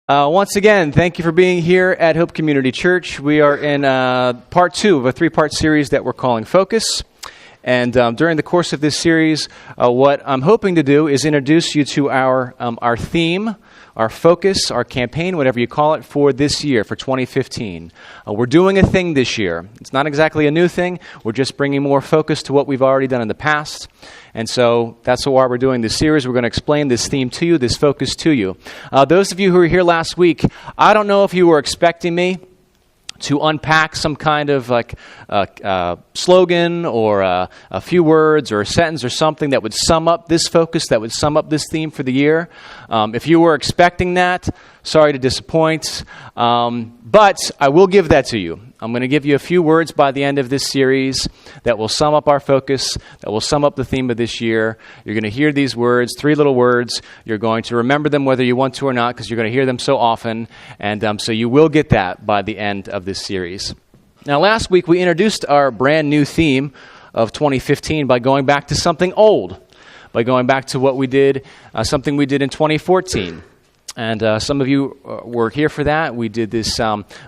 Once again, thank you for being here at Hope Community Church. We are in part 2 of a 3-part series that we're calling Focus. And during the course of this series, what I'm hoping to do is introduce you to our theme, our focus, our campaign, whatever you call it, for this year, for 2015. We're doing a thing this year. It's not exactly a new thing. We're just bringing more focus to what we've already done in the past. And so that's why we're doing this series. We're going to explain this theme to you, this focus to you. Those of you who were here last week, I don't know if you were expecting me to unpack some kind of slogan or a few words or a sentence or something that would sum up this focus, that would sum up this theme for the year. If you were expecting that, sorry to disappoint, but I will give that to you. I'm going to give you a few words by the end of this series that will sum up our focus, that will sum up the theme of this year. You're going to hear these words, 3 little words. You're going to remember them whether you want to or not because you're going to hear them so often. And so you will get that by the end of this series. Now, last week we introduced our brand new theme of 2015 by going back to something old, by going back to what we did, something we did in 2014. And some of you were here for that. We did this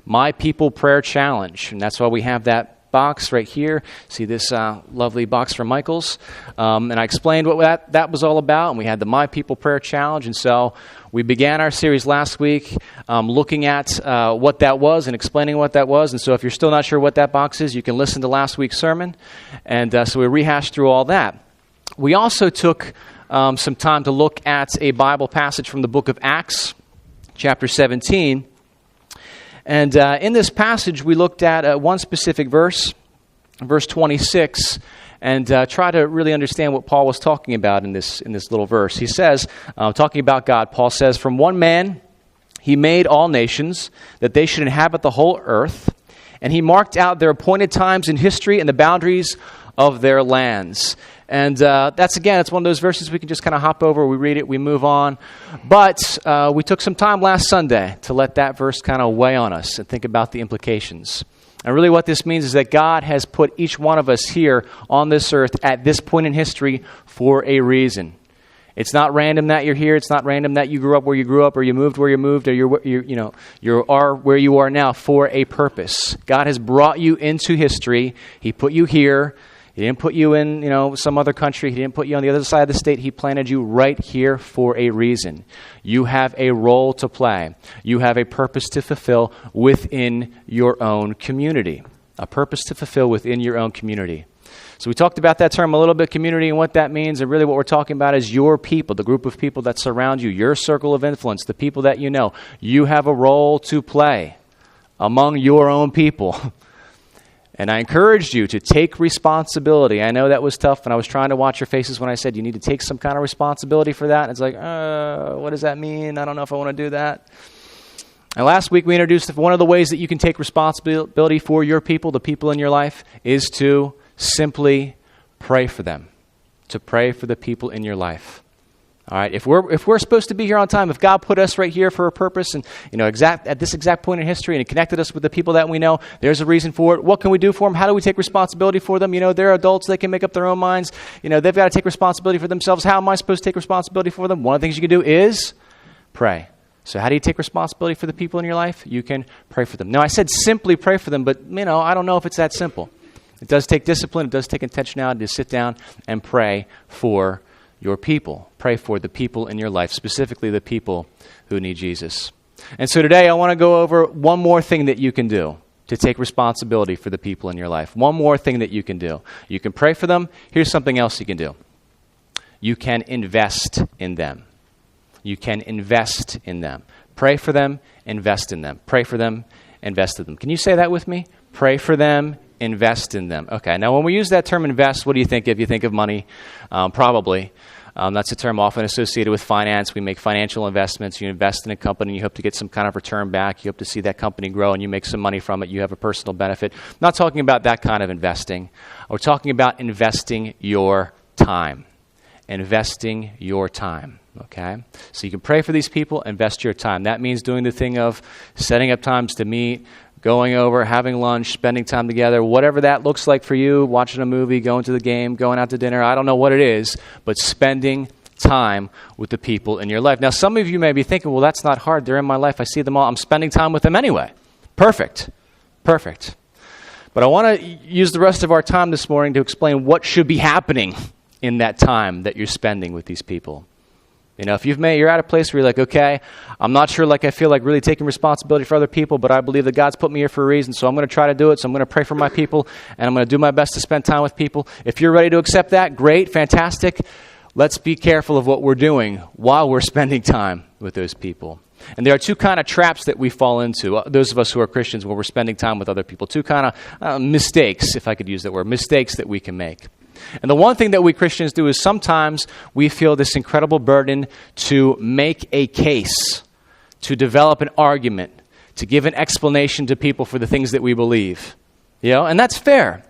My People Prayer Challenge, and that's why we have that box right here. See this lovely box from Michaels? And I explained what that was all about, and we had the My People Prayer Challenge. And so we began our series last week looking at what that was and explaining what that was. And so if you're still not sure what that box is, you can listen to last week's sermon. And so we rehashed through all that. We also took some time to look at a Bible passage from the book of Acts, chapter 17. And in this passage, we looked at one specific verse, verse 26, and try to really understand what Paul was talking about in this little verse. He says, talking about God, Paul says, "From one man he made all nations, that they should inhabit the whole earth, and he marked out their appointed times in history and the boundaries of their lands." And that's, again, it's one of those verses we can just kind of hop over. We read it, we move on. But we took some time last Sunday to let that verse kind of weigh on us and think about the implications. And really what this means is that God has put each one of us here on this earth at this point in history for a reason. It's not random that you're here. It's not random that you grew up where you grew up or you moved where you moved or you are where you are now for a purpose. God has brought you into history. He put you here. He didn't put you in, some other country. He didn't put you on the other side of the state. He planted you right here for a reason. You have a role to play. You have a purpose to fulfill within your own community. A purpose to fulfill within your own community. So we talked about that term a little bit, community, and what that means. And really what we're talking about is your people, the group of people that surround you, your circle of influence, the people that you know. You have a role to play among your own people. And I encouraged you to take responsibility. I know that was tough, and I was trying to watch your faces when I said you need to take some kind of responsibility for that. And it's like, what does that mean? I don't know if I want to do that. And last week we introduced one of the ways that you can take responsibility for your people, the people in your life, is to simply pray for them, to pray for the people in your life. All right, if we're supposed to be here on time, if God put us right here for a purpose and, at this exact point in history and He connected us with the people that we know, there's a reason for it. What can we do for them? How do we take responsibility for them? They're adults. They can make up their own minds. They've got to take responsibility for themselves. How am I supposed to take responsibility for them? One of the things you can do is pray. So how do you take responsibility for the people in your life? You can pray for them. Now, I said simply pray for them, but, I don't know if it's that simple. It does take discipline. It does take intentionality to sit down and pray for your people. Pray for the people in your life, specifically the people who need Jesus. And so today I want to go over one more thing that you can do to take responsibility for the people in your life. One more thing that you can do. You can pray for them. Here's something else you can do. You can invest in them. You can invest in them. Pray for them, invest in them. Pray for them, invest in them. Can you say that with me? Pray for them, invest in them. Okay, now when we use that term invest, what do you think of? You think of money? Probably. That's a term often associated with finance. We make financial investments. You invest in a company, you hope to get some kind of return back. You hope to see that company grow, and you make some money from it. You have a personal benefit. I'm not talking about that kind of investing. We're talking about investing your time. Investing your time. Okay? So you can pray for these people, invest your time. That means doing the thing of setting up times to meet, going over, having lunch, spending time together, whatever that looks like for you, watching a movie, going to the game, going out to dinner. I don't know what it is, but spending time with the people in your life. Now, some of you may be thinking, well, that's not hard. They're in my life. I see them all. I'm spending time with them anyway. Perfect. Perfect. But I want to use the rest of our time this morning to explain what should be happening in that time that you're spending with these people. You know, if you're at a place where you're like, okay, I'm not sure, like I feel like really taking responsibility for other people, but I believe that God's put me here for a reason, so I'm going to try to do it. So I'm going to pray for my people, and I'm going to do my best to spend time with people. If you're ready to accept that, great, fantastic. Let's be careful of what we're doing while we're spending time with those people. And there are two kind of traps that we fall into, those of us who are Christians, when we're spending time with other people. Two kind of mistakes, if I could use that word, mistakes that we can make. And the one thing that we Christians do is sometimes we feel this incredible burden to make a case, to develop an argument, to give an explanation to people for the things that we believe. You know, and that's fair.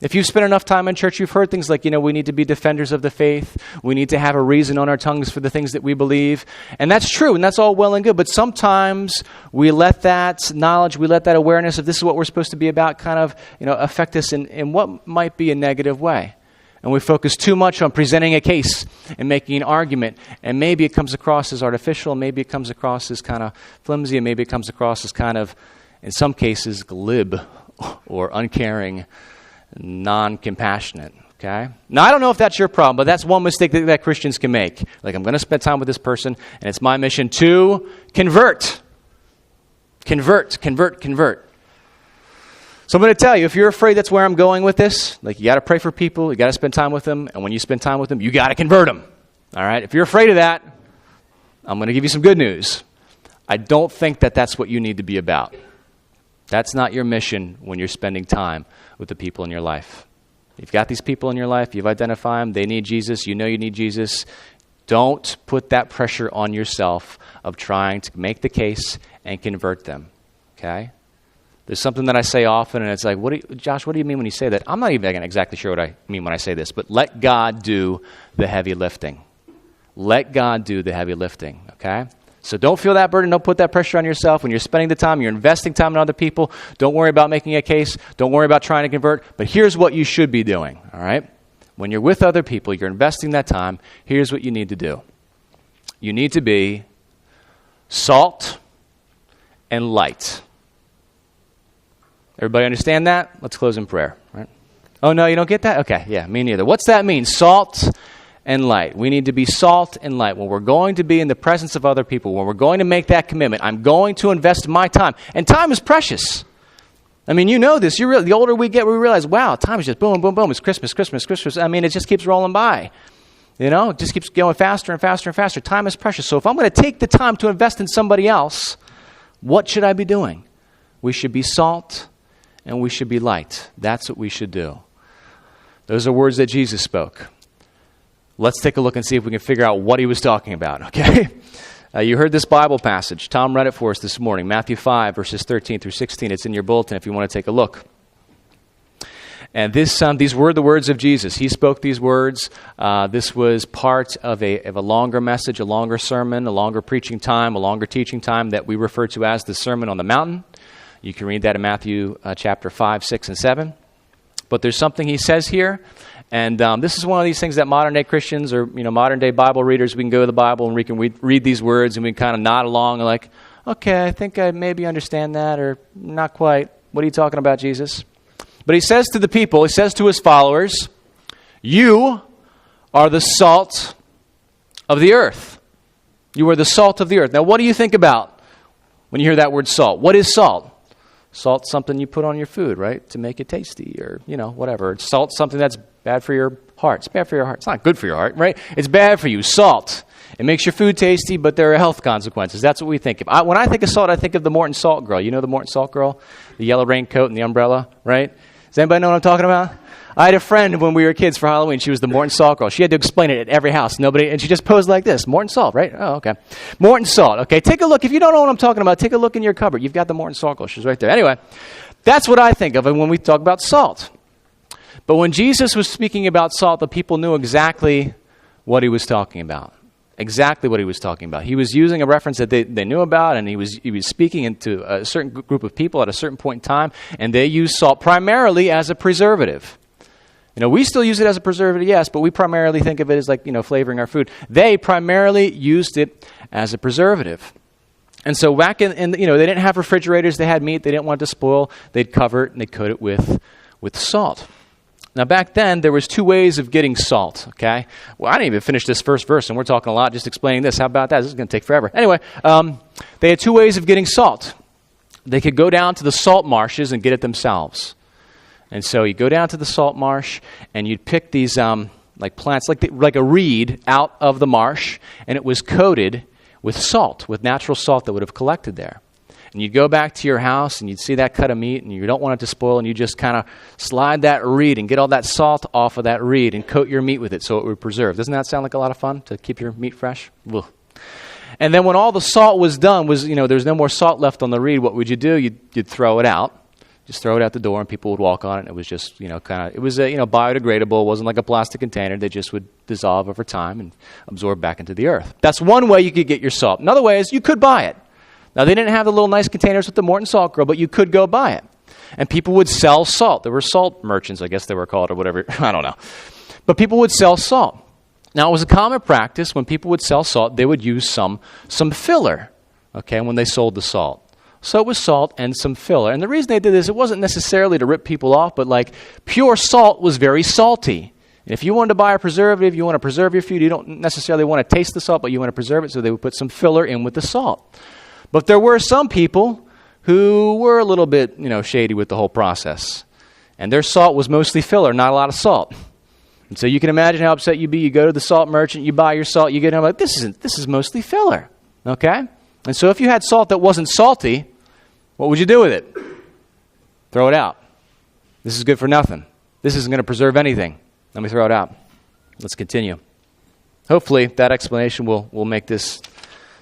If you've spent enough time in church, you've heard things like, we need to be defenders of the faith. We need to have a reason on our tongues for the things that we believe. And that's true, and that's all well and good. But sometimes we let that knowledge, we let that awareness of this is what we're supposed to be about kind of, affect us in what might be a negative way. And we focus too much on presenting a case and making an argument. And maybe it comes across as artificial, maybe it comes across as kind of flimsy, and maybe it comes across as kind of, in some cases, glib or uncaring, non-compassionate, okay? Now, I don't know if that's your problem, but that's one mistake that Christians can make. Like, I'm going to spend time with this person, and it's my mission to convert. Convert. So I'm going to tell you, if you're afraid that's where I'm going with this, like you got to pray for people, you got to spend time with them, and when you spend time with them, you got to convert them. All right? If you're afraid of that, I'm going to give you some good news. I don't think that that's what you need to be about. That's not your mission when you're spending time with the people in your life. You've got these people in your life, you've identified them, they need Jesus, you know you need Jesus. Don't put that pressure on yourself of trying to make the case and convert them, okay? There's something that I say often, and it's like, Josh, what do you mean when you say that? I'm not even exactly sure what I mean when I say this, but let God do the heavy lifting. Let God do the heavy lifting, okay? So don't feel that burden. Don't put that pressure on yourself. When you're spending the time, you're investing time in other people. Don't worry about making a case. Don't worry about trying to convert. But here's what you should be doing, all right? When you're with other people, you're investing that time, here's what you need to do. You need to be salt and light. Everybody understand that? Let's close in prayer, right? Oh, no, you don't get that? Okay, yeah, me neither. What's that mean? Salt and light. We need to be salt and light. When we're going to be in the presence of other people, when we're going to make that commitment, I'm going to invest my time. And time is precious. I mean, you know this. The older we get, we realize, wow, time is just boom, boom, boom. It's Christmas. I mean, it just keeps rolling by. It just keeps going faster and faster and faster. Time is precious. So if I'm going to take the time to invest in somebody else, what should I be doing? We should be salt and we should be light. That's what we should do. Those are words that Jesus spoke. Let's take a look and see if we can figure out what he was talking about, okay? You heard this Bible passage. Tom read it for us this morning, Matthew 5, verses 13 through 16. It's in your bulletin if you want to take a look. And these were the words of Jesus. He spoke these words. This was part of a longer message, a longer sermon, a longer preaching time, a longer teaching time that we refer to as the Sermon on the Mountain. You can read that in Matthew chapter 5, 6, and 7. But there's something he says here. And this is one of these things that modern-day Christians or modern-day Bible readers, we can go to the Bible and we can read these words and we can kind of nod along and like, okay, I think I maybe understand that or not quite. What are you talking about, Jesus? But he says to the people, he says to his followers, you are the salt of the earth. You are the salt of the earth. Now, what do you think about when you hear that word salt? What is salt? Salt's something you put on your food, right, to make it tasty or, whatever. Salt's something that's bad for your heart. It's bad for your heart. It's not good for your heart, right? It's bad for you. Salt. It makes your food tasty, but there are health consequences. That's what we think of. When I think of salt, I think of the Morton Salt Girl. You know the Morton Salt Girl? The yellow raincoat and the umbrella, right? Does anybody know what I'm talking about? I had a friend when we were kids for Halloween. She was the Morton Salt Girl. She had to explain it at every house. And she just posed like this. Morton Salt, right? Oh, okay. Morton Salt. Okay, take a look. If you don't know what I'm talking about, take a look in your cupboard. You've got the Morton Salt Girl. She's right there. Anyway, that's what I think of when we talk about salt. But when Jesus was speaking about salt, the people knew exactly what he was talking about. Exactly what he was talking about. He was using a reference that they knew about, and he was speaking into a certain group of people at a certain point in time, and they used salt primarily as a preservative. We still use it as a preservative, yes, but we primarily think of it as like, flavoring our food. They primarily used it as a preservative. And so back in they didn't have refrigerators. They had meat. They didn't want it to spoil. They'd cover it and they'd coat it with salt. Now back then, there was 2 ways of getting salt, okay? Well, I didn't even finish this first verse, and we're talking a lot just explaining this. How about that? This is going to take forever. Anyway, they had 2 ways of getting salt. They could go down to the salt marshes and get it themselves. And so you go down to the salt marsh, and you'd pick these like plants, like a reed out of the marsh, and it was coated with salt, with natural salt that would have collected there. And you'd go back to your house, and you'd see that cut of meat, and you don't want it to spoil, and you just kind of slide that reed and get all that salt off of that reed and coat your meat with it so it would preserve. Doesn't that sound like a lot of fun to keep your meat fresh? Ugh. And then when all the salt was done, there's no more salt left on the reed, what would you do? You'd throw it out. Just throw it out the door, and people would walk on it. And it was just, biodegradable. It wasn't like a plastic container. They just would dissolve over time and absorb back into the earth. That's one way you could get your salt. Another way is you could buy it. Now, they didn't have the little nice containers with the Morton Salt Grill, but you could go buy it. And people would sell salt. There were salt merchants, I guess they were called, or whatever. I don't know. But people would sell salt. Now, it was a common practice when people would sell salt, they would use some filler, okay, when they sold the salt. So it was salt and some filler. And the reason they did this, it wasn't necessarily to rip people off, but like pure salt was very salty. And if you wanted to buy a preservative, you want to preserve your food, you don't necessarily want to taste the salt, but you want to preserve it, so they would put some filler in with the salt. But there were some people who were a little bit, shady with the whole process. And their salt was mostly filler, not a lot of salt. And so you can imagine how upset you'd be. You go to the salt merchant, you buy your salt, you get home like, this is mostly filler. Okay? And so if you had salt that wasn't salty, what would you do with it? Throw it out. This is good for nothing. This isn't going to preserve anything. Let me throw it out. Let's continue. Hopefully that explanation will make this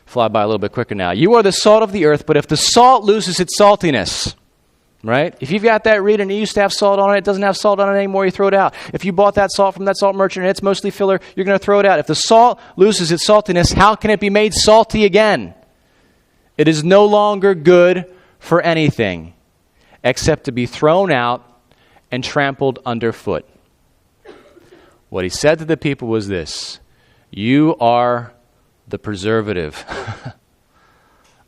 fly by a little bit quicker now. You are the salt of the earth, but if the salt loses its saltiness, right? If you've got that reed and it used to have salt on it doesn't have salt on it anymore, you throw it out. If you bought that salt from that salt merchant and it's mostly filler, you're going to throw it out. If the salt loses its saltiness, how can it be made salty again? It is no longer good for anything except to be thrown out and trampled underfoot. What he said to the people was this: you are the preservative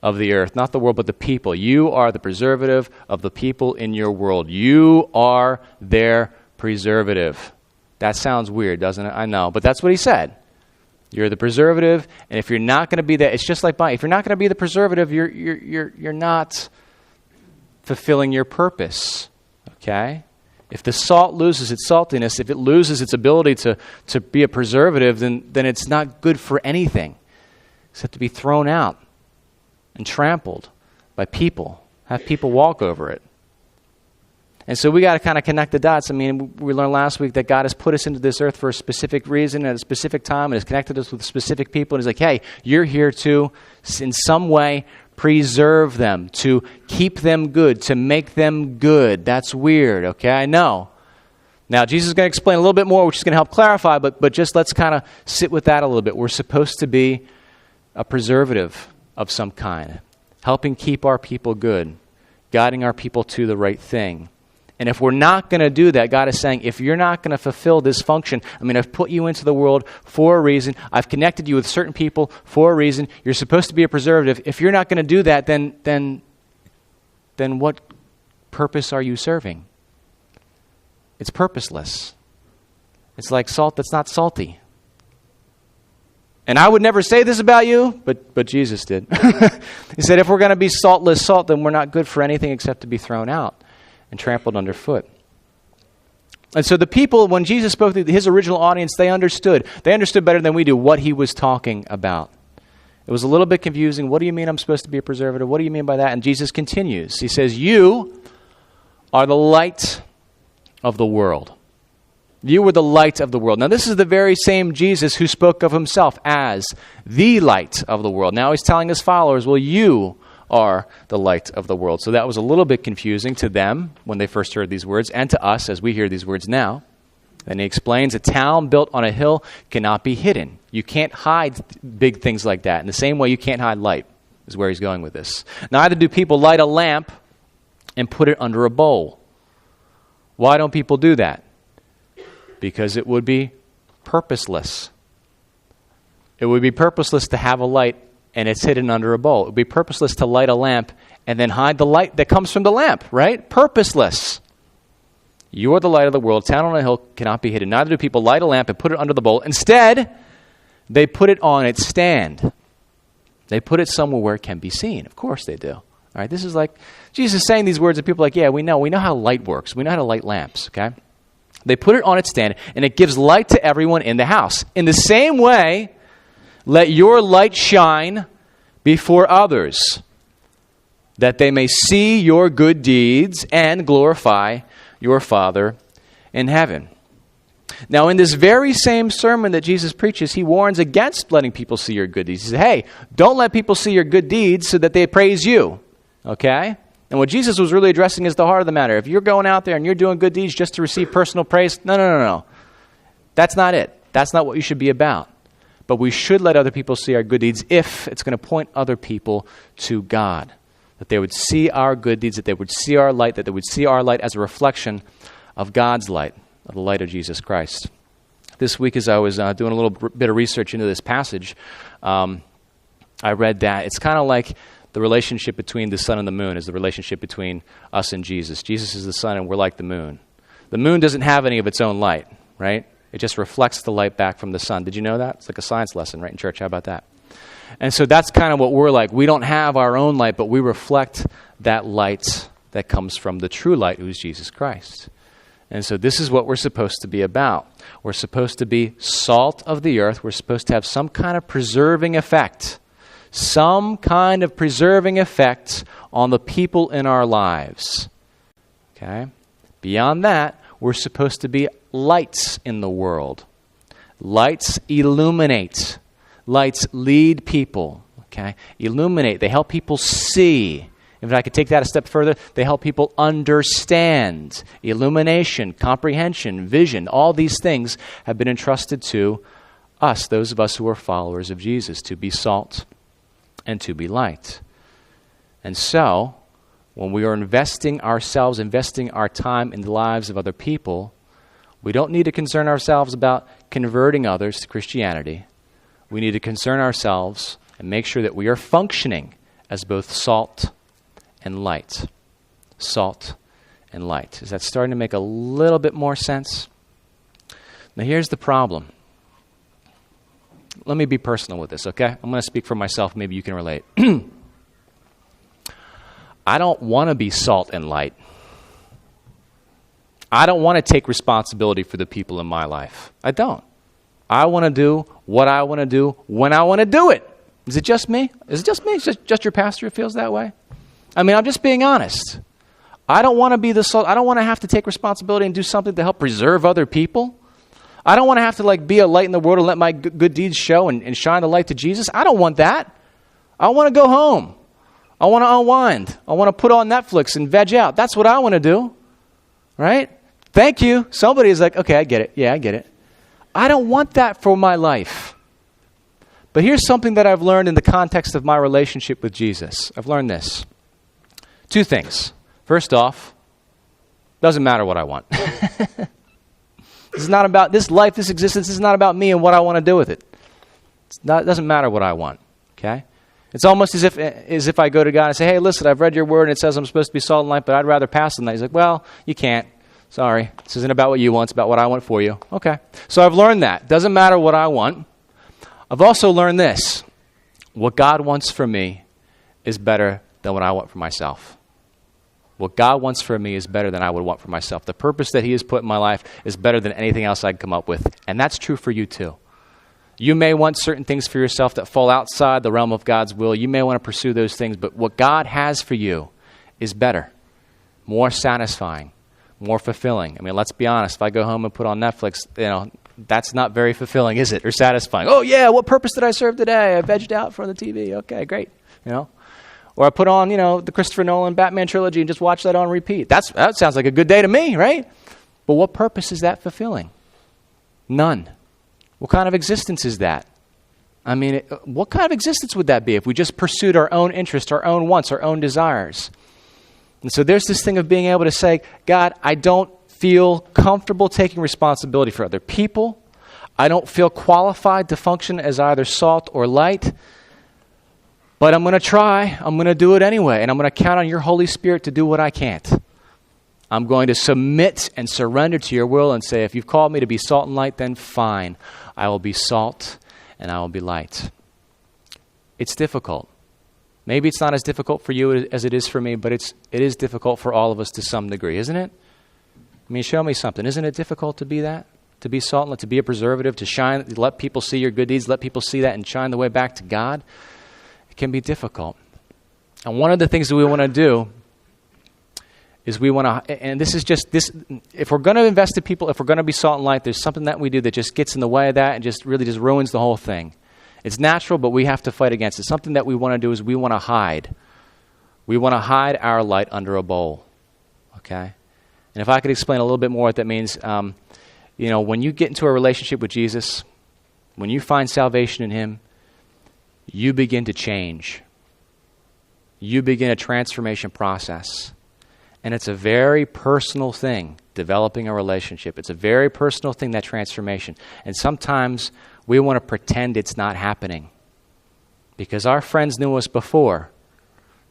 of the earth, not the world, but the people. You are the preservative of the people in your world. You are their preservative. That sounds weird, doesn't it? I know, but that's what he said. You're the preservative, and if you're not going to be that, it's just like buying. If you're not going to be the preservative, you're not fulfilling your purpose. Okay? If the salt loses its saltiness, if it loses its ability to be a preservative, then it's not good for anything except to be thrown out and trampled by people, have people walk over it. And so we got to kind of connect the dots. I mean, we learned last week that God has put us into this earth for a specific reason at a specific time and has connected us with specific people. And he's like, hey, you're here to, in some way, preserve them, to keep them good, to make them good. That's weird, okay? I know. Now, Jesus is going to explain a little bit more, which is going to help clarify, but just let's kind of sit with that a little bit. We're supposed to be a preservative of some kind, helping keep our people good, guiding our people to the right thing. And if we're not going to do that, God is saying, if you're not going to fulfill this function, I've put you into the world for a reason. I've connected you with certain people for a reason. You're supposed to be a preservative. If you're not going to do that, then what purpose are you serving? It's purposeless. It's like salt that's not salty. And I would never say this about you, but Jesus did. He said, if we're going to be saltless salt, then we're not good for anything except to be thrown out and trampled underfoot. And so the people, when Jesus spoke to his original audience, they understood. They understood better than we do what he was talking about. It was a little bit confusing. What do you mean I'm supposed to be a preservative? What do you mean by that? And Jesus continues. He says, you are the light of the world. You were the light of the world. Now, this is the very same Jesus who spoke of himself as the light of the world. Now he's telling his followers, well, you are the light of the world. So that was a little bit confusing to them when they first heard these words, and to us as we hear these words now. Then he explains, a town built on a hill cannot be hidden. You can't hide big things like that. In the same way, you can't hide light, is where he's going with this. Neither do people light a lamp and put it under a bowl. Why don't people do that? Because it would be purposeless. It would be purposeless to have a light and it's hidden under a bowl. It would be purposeless to light a lamp and then hide the light that comes from the lamp, right? Purposeless. You are the light of the world. Town on a hill cannot be hidden. Neither do people light a lamp and put it under the bowl. Instead, they put it on its stand. They put it somewhere where it can be seen. Of course they do. All right, this is like, Jesus is saying these words and people are like, yeah, we know how light works. We know how to light lamps, okay? They put it on its stand and it gives light to everyone in the house. In the same way, let your light shine before others, that they may see your good deeds and glorify your Father in heaven. Now, in this very same sermon that Jesus preaches, he warns against letting people see your good deeds. He says, hey, don't let people see your good deeds so that they praise you, okay? And what Jesus was really addressing is the heart of the matter. If you're going out there and you're doing good deeds just to receive personal praise, no. That's not it. That's not what you should be about. But we should let other people see our good deeds if it's going to point other people to God. That they would see our good deeds, that they would see our light, that they would see our light as a reflection of God's light, of the light of Jesus Christ. This week as I was doing a little bit of research into this passage, I read that it's kind of like the relationship between the sun and the moon is the relationship between us and Jesus. Jesus is the sun and we're like the moon. The moon doesn't have any of its own light, right? It just reflects the light back from the sun. Did you know that? It's like a science lesson right in church. How about that? And so that's kind of what we're like. We don't have our own light, but we reflect that light that comes from the true light, who is Jesus Christ. And so this is what we're supposed to be about. We're supposed to be salt of the earth. We're supposed to have some kind of preserving effect. Some kind of preserving effect on the people in our lives. Okay? Beyond that, we're supposed to be lights in the world. Lights illuminate. Lights lead people. Okay? Illuminate. They help people see. If I could take that a step further, they help people understand. Illumination, comprehension, vision, all these things have been entrusted to us, those of us who are followers of Jesus, to be salt and to be light. And so, when we are investing ourselves, investing our time in the lives of other people, we don't need to concern ourselves about converting others to Christianity. We need to concern ourselves and make sure that we are functioning as both salt and light. Salt and light. Is that starting to make a little bit more sense? Now here's the problem. Let me be personal with this, okay? I'm going to speak for myself. Maybe you can relate. I don't want to be salt and light. I don't want to take responsibility for the people in my life. I don't. I want to do what I want to do when I want to do it. Is it just me? Is it just me? Is it just your pastor who feels that way? I mean, I'm just being honest. I don't want to be the salt. I don't want to have to take responsibility and do something to help preserve other people. I don't want to have to be a light in the world and let my good deeds show and shine the light to Jesus. I don't want that. I want to go home. I want to unwind. I want to put on Netflix and veg out. That's what I want to do. Right? Thank you. Somebody is like, okay, I get it. Yeah, I get it. I don't want that for my life. But here's something that I've learned in the context of my relationship with Jesus. I've learned this. Two things. First off, doesn't matter what I want. This is not about this life, this existence. This is not about me and what I want to do with it. It doesn't matter what I want. Okay? It's almost as if I go to God and say, hey, listen, I've read your word and it says I'm supposed to be salt and light, but I'd rather pass than that. He's like, well, you can't. Sorry. This isn't about what you want. It's about what I want for you. Okay. So I've learned that. Doesn't matter what I want. I've also learned this. What God wants for me is better than what I want for myself. What God wants for me is better than I would want for myself. The purpose that he has put in my life is better than anything else I can come up with. And that's true for you too. You may want certain things for yourself that fall outside the realm of God's will. You may want to pursue those things, but what God has for you is better, more satisfying, more fulfilling. I mean, let's be honest. If I go home and put on Netflix, that's not very fulfilling, is it? Or satisfying. Oh yeah, what purpose did I serve today? I vegged out from the TV. Okay, great. Or I put on, the Christopher Nolan Batman trilogy and just watch that on repeat. That sounds like a good day to me, right? But what purpose is that fulfilling? None. What kind of existence is that? I mean, what kind of existence would that be if we just pursued our own interests, our own wants, our own desires? And so there's this thing of being able to say, God, I don't feel comfortable taking responsibility for other people. I don't feel qualified to function as either salt or light. But I'm going to try. I'm going to do it anyway. And I'm going to count on your Holy Spirit to do what I can't. I'm going to submit and surrender to your will and say, if you've called me to be salt and light, then fine. I will be salt and I will be light. It's difficult. Maybe it's not as difficult for you as it is for me, but it is difficult for all of us to some degree, isn't it? I mean, show me something. Isn't it difficult to be that? To be salt and light, to be a preservative, to shine, let people see your good deeds, let people see that and shine the way back to God? It can be difficult. And one of the things that we want to do is we want to, and this is just this, if we're going to invest in people, if we're going to be salt and light, there's something that we do that just gets in the way of that and just really just ruins the whole thing. It's natural, but we have to fight against it. Something that we want to do is we want to hide. We want to hide our light under a bowl. Okay? And if I could explain a little bit more what that means, when you get into a relationship with Jesus, when you find salvation in Him, you begin to change. You begin a transformation process. And it's a very personal thing, developing a relationship. It's a very personal thing, that transformation. And sometimes we want to pretend it's not happening. Because our friends knew us before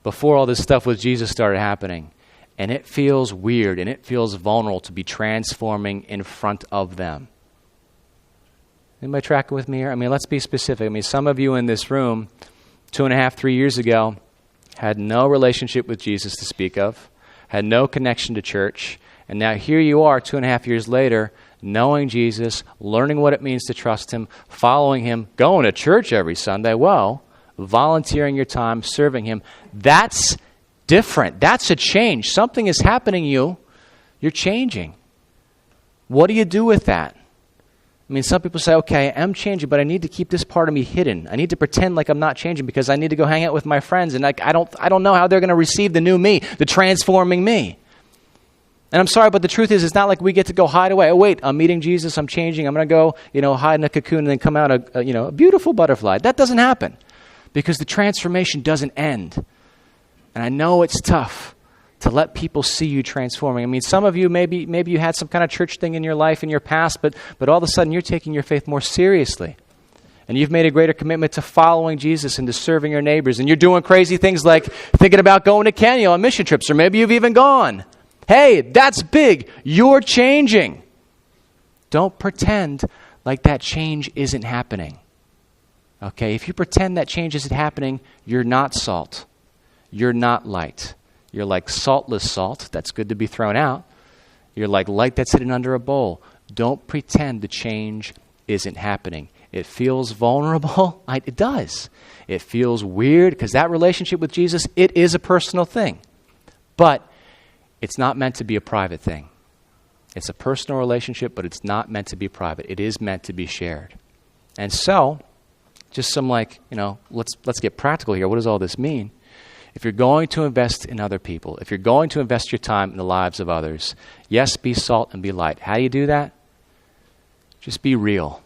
all this stuff with Jesus started happening. And it feels weird and it feels vulnerable to be transforming in front of them. Anybody tracking with me here? I mean, let's be specific. I mean, some of you in this room 2.5, 3 years ago had no relationship with Jesus to speak of, had no connection to church, and now here you are 2.5 years later, knowing Jesus, learning what it means to trust Him, following Him, going to church every Sunday, volunteering your time, serving Him. That's different. That's a change. Something is happening to you. You're changing. What do you do with that? I mean, some people say, okay, I'm changing, but I need to keep this part of me hidden. I need to pretend like I'm not changing because I need to go hang out with my friends, and I don't know how they're going to receive the new me, the transforming me. And I'm sorry, but the truth is, it's not like we get to go hide away. Oh, wait, I'm meeting Jesus, I'm changing, I'm going to go, hide in a cocoon and then come out a beautiful butterfly. That doesn't happen because the transformation doesn't end. And I know it's tough to let people see you transforming. I mean, some of you, maybe you had some kind of church thing in your life in your past, but all of a sudden you're taking your faith more seriously. And you've made a greater commitment to following Jesus and to serving your neighbors. And you're doing crazy things like thinking about going to Kenya on mission trips, or maybe you've even gone. Hey, that's big. You're changing. Don't pretend like that change isn't happening. Okay, if you pretend that change isn't happening, you're not salt. You're not light. You're like saltless salt. That's good to be thrown out. You're like light that's hidden under a bowl. Don't pretend the change isn't happening. It feels vulnerable. It does. It feels weird because that relationship with Jesus, it is a personal thing. But it's not meant to be a private thing. It's a personal relationship, but it's not meant to be private. It is meant to be shared. And so, just some let's get practical here. What does all this mean? If you're going to invest in other people, if you're going to invest your time in the lives of others, yes, be salt and be light. How do you do that? Just be real.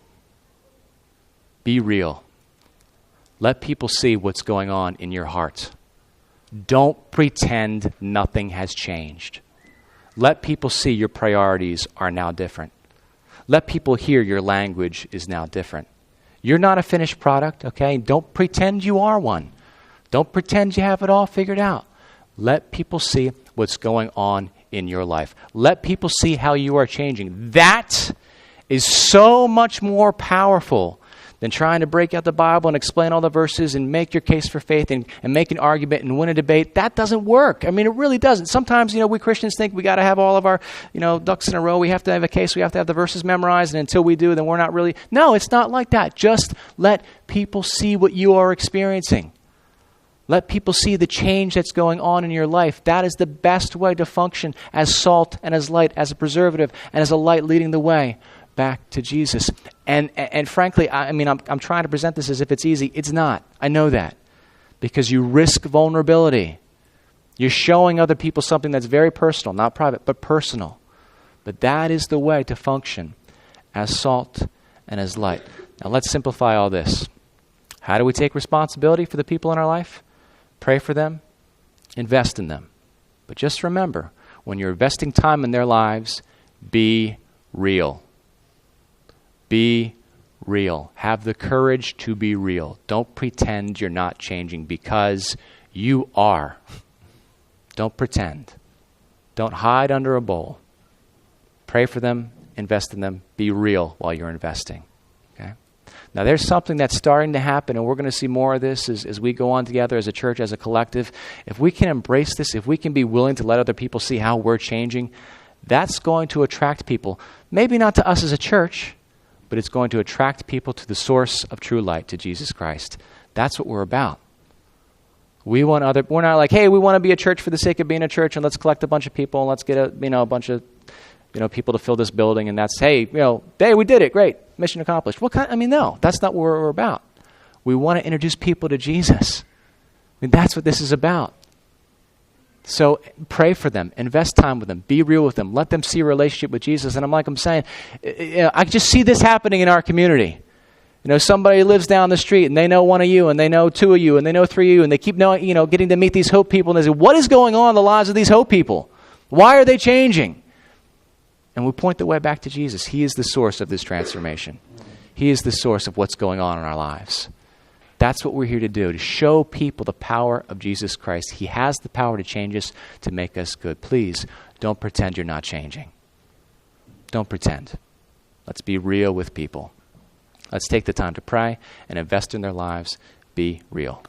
Be real. Let people see what's going on in your heart. Don't pretend nothing has changed. Let people see your priorities are now different. Let people hear your language is now different. You're not a finished product, okay? Don't pretend you are one. Don't pretend you have it all figured out. Let people see what's going on in your life. Let people see how you are changing. That is so much more powerful than trying to break out the Bible and explain all the verses and make your case for faith and make an argument and win a debate. That doesn't work. I mean, it really doesn't. Sometimes, we Christians think we got to have all of our, ducks in a row. We have to have a case. We have to have the verses memorized. And until we do, then we're not really. No, it's not like that. Just let people see what you are experiencing. Let people see the change that's going on in your life. That is the best way to function as salt and as light, as a preservative, and as a light leading the way back to Jesus. And frankly, I'm trying to present this as if it's easy. It's not. I know that. Because you risk vulnerability. You're showing other people something that's very personal, not private, but personal. But that is the way to function as salt and as light. Now let's simplify all this. How do we take responsibility for the people in our life? Pray for them, invest in them. But just remember, when you're investing time in their lives, Be real. Be real. Have the courage to be real. Don't pretend you're not changing, because you are. Don't pretend. Don't hide under a bowl. Pray for them, invest in them, be real while you're investing. Okay? Now there's something that's starting to happen, and we're going to see more of this as we go on together as a church, as a collective. If we can embrace this, if we can be willing to let other people see how we're changing, that's going to attract people. Maybe not to us as a church, but it's going to attract people to the source of true light, to Jesus Christ. That's what we're about. We're not like, hey, we want to be a church for the sake of being a church, and let's collect a bunch of people, and let's get a bunch of people to fill this building, and that's, hey, we did it, great, mission accomplished. No, that's not what we're about. We want to introduce people to Jesus. That's what this is about. So pray for them, invest time with them, be real with them, let them see a relationship with Jesus. And I'm saying, I just see this happening in our community. Somebody lives down the street and they know one of you, and they know two of you, and they know three of you, and they keep knowing, getting to meet these Hope people, and they say, what is going on in the lives of these Hope people? Why are they changing? And we point the way back to Jesus. He is the source of this transformation. He is the source of what's going on in our lives. That's what we're here to do, to show people the power of Jesus Christ. He has the power to change us, to make us good. Please, don't pretend you're not changing. Don't pretend. Let's be real with people. Let's take the time to pray and invest in their lives. Be real.